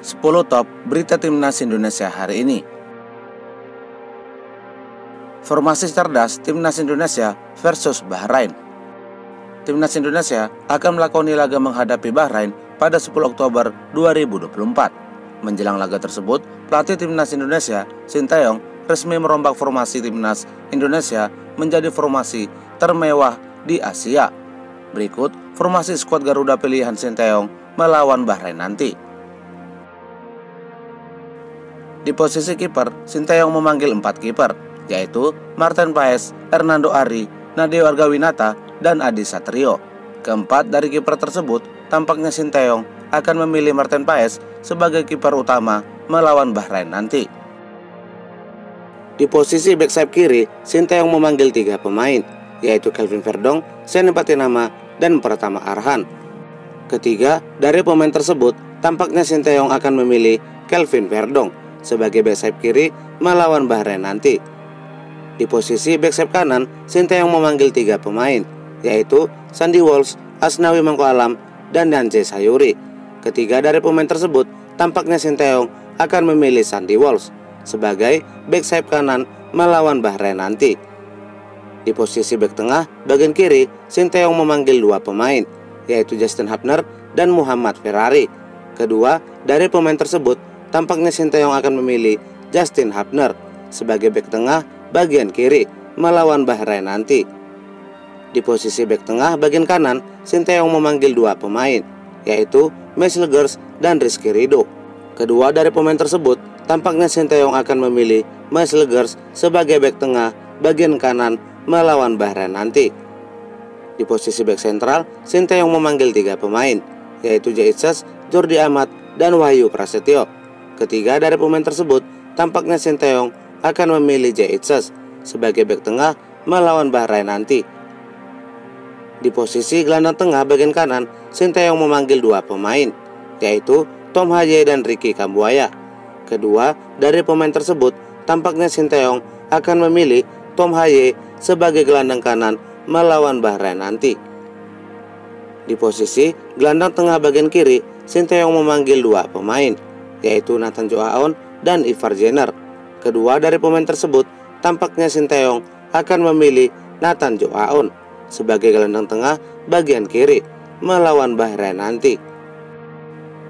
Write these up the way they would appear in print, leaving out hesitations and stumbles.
10 top berita Timnas Indonesia hari ini. Formasi cerdas Timnas Indonesia versus Bahrain. Timnas Indonesia akan melakoni laga menghadapi Bahrain pada 10 Oktober 2024. Menjelang laga tersebut, pelatih Timnas Indonesia, Sinteyong, resmi merombak formasi Timnas Indonesia menjadi formasi termewah di Asia. Berikut formasi skuad Garuda pilihan Sinteyong melawan Bahrain nanti. Di posisi kiper, Sinteyong memanggil 4 kiper, yaitu Martin Paes, Hernando Ari, Nadeo Argawinata, dan Adi Satrio. Keempat dari kiper tersebut, tampaknya Sinteyong akan memilih Martin Paes sebagai kiper utama melawan Bahrain nanti. Di posisi bek sayap kiri, Sinteyong memanggil 3 pemain, yaitu Kelvin Verdong, Seny Patinama, dan Pratama Arhan. Ketiga dari pemain tersebut, tampaknya Sinteyong akan memilih Kelvin Verdong sebagai bek sayap kiri melawan Bahrain nanti. Di posisi bek sayap kanan, Sinteyong memanggil 3 pemain, yaitu Sandy Walsh, Asnawi Mangko Alam, dan Yance Sayuri. Ketiga dari pemain tersebut, tampaknya Sinteyong akan memilih Sandy Walsh sebagai bek sayap kanan melawan Bahrain nanti. Di posisi bek tengah bagian kiri, Sinteyong memanggil 2 pemain, yaitu Justin Hubner dan Muhammad Ferrari. Kedua dari pemain tersebut, tampaknya Sinteyong akan memilih Justin Hubner sebagai bek tengah bagian kiri melawan Bahrain nanti. Di posisi bek tengah bagian kanan, Sinteyong memanggil 2 pemain, yaitu Mesl Gers dan Rizky Ridho. Kedua dari pemain tersebut, tampaknya Sinteyong akan memilih Mesl Gers sebagai bek tengah bagian kanan melawan Bahrain nanti. Di posisi bek sentral, Sinteyong memanggil 3 pemain, yaitu Jaitses, Jordi Amat, dan Wahyu Prasetyo. Ketiga dari pemain tersebut, tampaknya Sinteyong akan memilih Jaitses sebagai bek tengah melawan Bahrain nanti. Di posisi gelandang tengah bagian kanan, Sinteyong memanggil 2 pemain, yaitu Tom Haye dan Ricky Kambuaya. Kedua dari pemain tersebut, tampaknya Sinteyong akan memilih Tom Haye sebagai gelandang kanan melawan Bahrain nanti. Di posisi gelandang tengah bagian kiri, Sinteyong memanggil 2 pemain, yaitu Nathan Joaon dan Ivar Jenner. Kedua dari pemain tersebut, tampaknya Sinteyong akan memilih Nathan Joaon sebagai gelandang tengah bagian kiri melawan Bahrain nanti.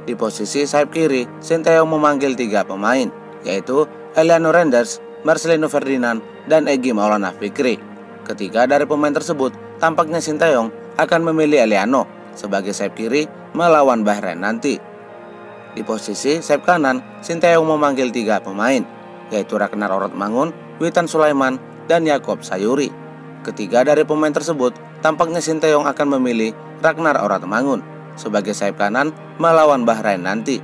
Di posisi sayap kiri, Sinteyong memanggil 3 pemain, yaitu Eliano Renders, Marcelino Ferdinand, dan Egy Maulana Fikri. Ketiga dari pemain tersebut, tampaknya Sinteyong akan memilih Eliano sebagai sayap kiri melawan Bahrain nanti. Di posisi sayap kanan, Sinteyong memanggil 3 pemain, yaitu Ragnar Orotmangun, Witan Sulaiman, dan Yakob Sayuri. Ketiga dari pemain tersebut, tampaknya Sinteyong akan memilih Ragnar Orotmangun sebagai sayap kanan melawan Bahrain nanti.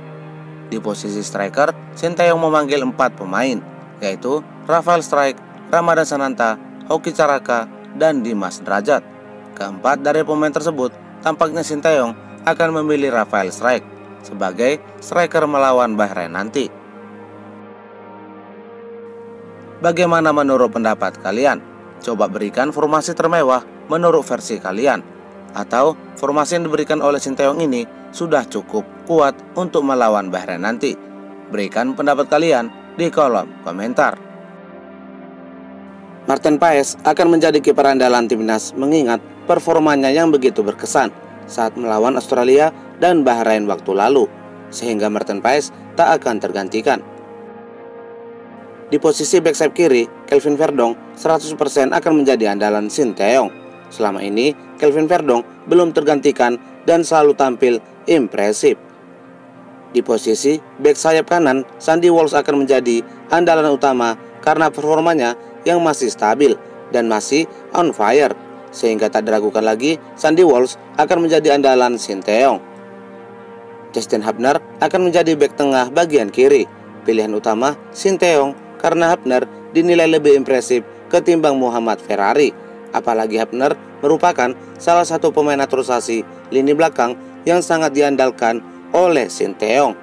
Di posisi striker, Sinteyong memanggil 4 pemain, yaitu Rafael Strijk, Ramadan Sananta, Hoki Caraka, dan Dimas Derajat. Keempat dari pemain tersebut, tampaknya Sinteyong akan memilih Rafael Strijk sebagai striker melawan Bahrain nanti. Bagaimana menurut pendapat kalian? Coba berikan formasi termewah menurut versi kalian. Atau formasi yang diberikan oleh Sinteyong ini sudah cukup kuat untuk melawan Bahrain nanti? Berikan pendapat kalian di kolom komentar. Martin Paes akan menjadi kiper andalan timnas mengingat performanya yang begitu berkesan saat melawan Australia dan Bahrain waktu lalu, sehingga Martin Paes tak akan tergantikan. Di posisi bek sayap kiri, Kelvin Verdong 100% akan menjadi andalan Sinteyong. Selama ini, Kelvin Verdong belum tergantikan dan selalu tampil impresif. Di posisi bek sayap kanan, Sandy Walsh akan menjadi andalan utama karena performanya yang masih stabil dan masih on fire, sehingga tak diragukan lagi Sandy Walsh akan menjadi andalan Sinteyong. Justin Hubner akan menjadi bek tengah bagian kiri, pilihan utama Sinteyong karena Hubner dinilai lebih impresif ketimbang Muhammad Ferrari. Apalagi Hubner merupakan salah satu pemain naturalisasi lini belakang yang sangat diandalkan oleh Sinteyong.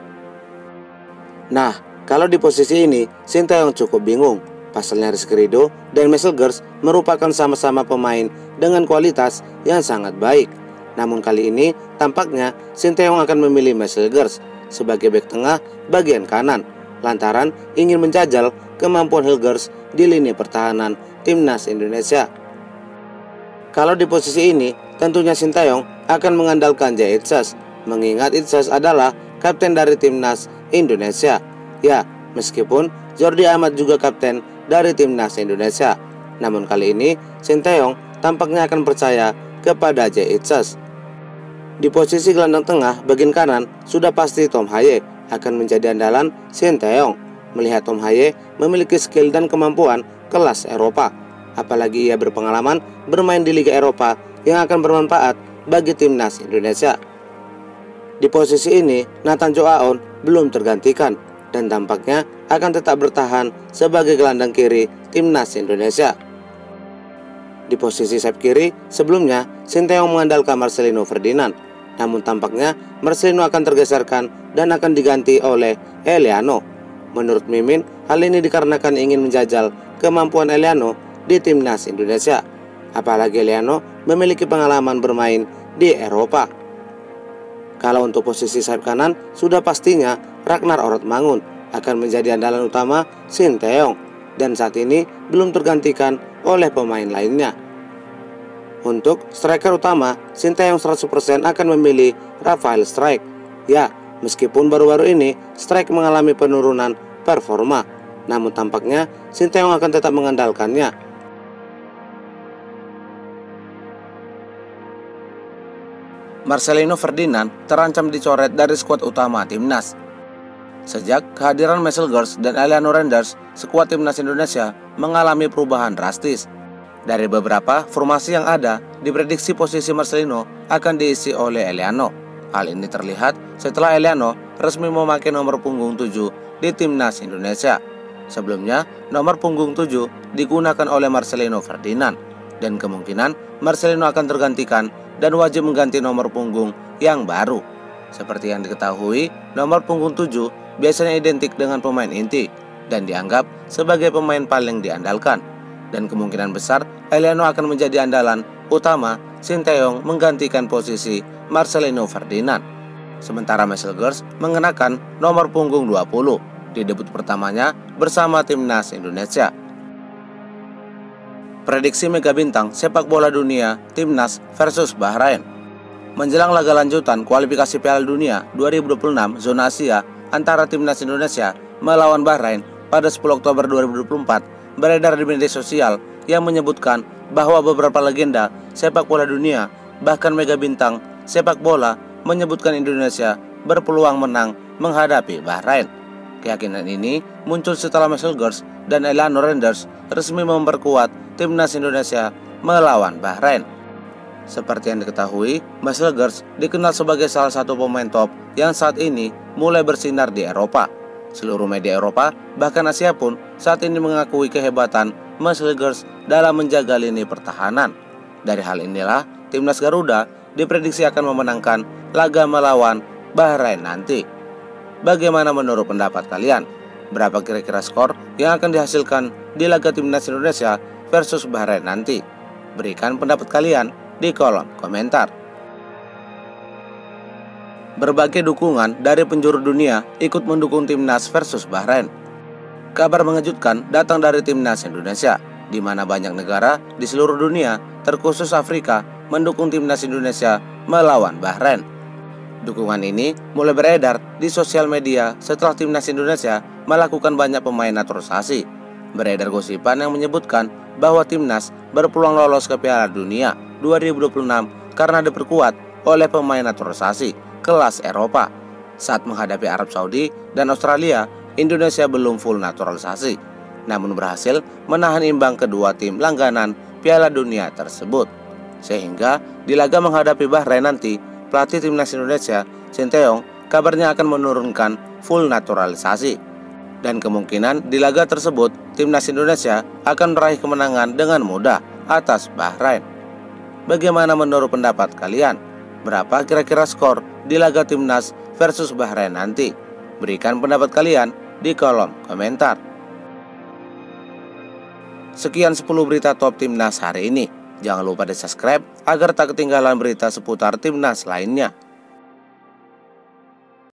Nah, kalau di posisi ini Sinteyong cukup bingung. Pasalnya Rizky Ridho dan Mesl Gers merupakan sama-sama pemain dengan kualitas yang sangat baik. Namun kali ini tampaknya Sinteyong akan memilih Mesl Gers sebagai bek tengah bagian kanan, lantaran ingin menjajal kemampuan Hilgers di lini pertahanan timnas Indonesia. Kalau di posisi ini, tentunya Sintayong akan mengandalkan Jay Itzas, mengingat Itzas adalah kapten dari timnas Indonesia. Ya, meskipun Jordi Amat juga kapten dari timnas Indonesia, namun kali ini Sintayong tampaknya akan percaya kepada Jay Itzas. Di posisi gelandang tengah bagian kanan, sudah pasti Tom Haye akan menjadi andalan Sintayong, melihat Tom Haye memiliki skill dan kemampuan kelas Eropa, apalagi ia berpengalaman bermain di Liga Eropa yang akan bermanfaat bagi timnas Indonesia. Di posisi ini, Nathan Joe Aon belum tergantikan dan tampaknya akan tetap bertahan sebagai gelandang kiri timnas Indonesia. Di posisi sayap kiri, sebelumnya Sintayong mengandalkan Marcelino Ferdinand, namun tampaknya Marcelino akan tergeserkan dan akan diganti oleh Eliano. Menurut Mimin, hal ini dikarenakan ingin menjajal kemampuan Eliano di timnas Indonesia, apalagi Eliano memiliki pengalaman bermain di Eropa. Kalau untuk posisi sayap kanan, sudah pastinya Ragnar Orotmangun akan menjadi andalan utama Sintayong, dan saat ini belum tergantikan oleh pemain lainnya. Untuk striker utama, Sintayong 100% akan memilih Rafael Strijk. Ya, meskipun baru-baru ini Strijk mengalami penurunan performa, namun tampaknya Sintayong akan tetap mengandalkannya. Marcelino Ferdinand terancam dicoret dari skuad utama timnas. Sejak kehadiran Marcel Gers dan Eliano Renders, skuad timnas Indonesia mengalami perubahan drastis. Dari beberapa formasi yang ada, diprediksi posisi Marcelino akan diisi oleh Eliano. Hal ini terlihat setelah Eliano resmi memakai nomor punggung 7 di timnas Indonesia. Sebelumnya, nomor punggung 7 digunakan oleh Marcelino Ferdinand, dan kemungkinan Marcelino akan tergantikan dan wajib mengganti nomor punggung yang baru. Seperti yang diketahui, nomor punggung 7 biasanya identik dengan pemain inti dan dianggap sebagai pemain paling diandalkan. Dan kemungkinan besar Eliano akan menjadi andalan utama Sintayong menggantikan posisi Marcelino Ferdinand. Sementara Marcel Gers mengenakan nomor punggung 20 di debut pertamanya bersama timnas Indonesia. Prediksi Mega Bintang sepak bola dunia timnas versus Bahrain. Menjelang laga lanjutan kualifikasi Piala Dunia 2026 zona Asia antara timnas Indonesia melawan Bahrain pada 10 Oktober 2024, beredar di media sosial yang menyebutkan bahwa beberapa legenda sepak bola dunia, bahkan mega bintang sepak bola, menyebutkan Indonesia berpeluang menang menghadapi Bahrain. Keyakinan ini muncul setelah Marcel Gers dan Eliano Renders resmi memperkuat timnas Indonesia melawan Bahrain. Seperti yang diketahui, Marcel Gers dikenal sebagai salah satu pemain top yang saat ini mulai bersinar di Eropa. Seluruh media Eropa, bahkan Asia pun saat ini mengakui kehebatan Marcel Gers dalam menjaga lini pertahanan. Dari hal inilah, timnas Garuda diprediksi akan memenangkan laga melawan Bahrain nanti. Bagaimana menurut pendapat kalian? Berapa kira-kira skor yang akan dihasilkan di laga timnas Indonesia versus Bahrain nanti? Berikan pendapat kalian di kolom komentar. Berbagai dukungan dari penjuru dunia ikut mendukung timnas versus Bahrain. Kabar mengejutkan datang dari timnas Indonesia, di mana banyak negara di seluruh dunia, terkhusus Afrika, mendukung timnas Indonesia melawan Bahrain. Dukungan ini mulai beredar di sosial media setelah timnas Indonesia melakukan banyak pemain naturalisasi. Beredar gosipan yang menyebutkan bahwa timnas berpeluang lolos ke Piala Dunia 2026 karena diperkuat oleh pemain naturalisasi kelas Eropa. Saat menghadapi Arab Saudi dan Australia, Indonesia belum full naturalisasi, namun berhasil menahan imbang kedua tim langganan Piala Dunia tersebut. Sehingga di laga menghadapi Bahrain nanti, pelatih timnas Indonesia, Sintayong, kabarnya akan menurunkan full naturalisasi. Dan kemungkinan di laga tersebut, timnas Indonesia akan meraih kemenangan dengan mudah atas Bahrain. Bagaimana menurut pendapat kalian? Berapa kira-kira skor di laga timnas versus Bahrain nanti? Berikan pendapat kalian di kolom komentar. Sekian 10 berita top timnas hari ini. Jangan lupa di subscribe agar tak ketinggalan berita seputar timnas lainnya.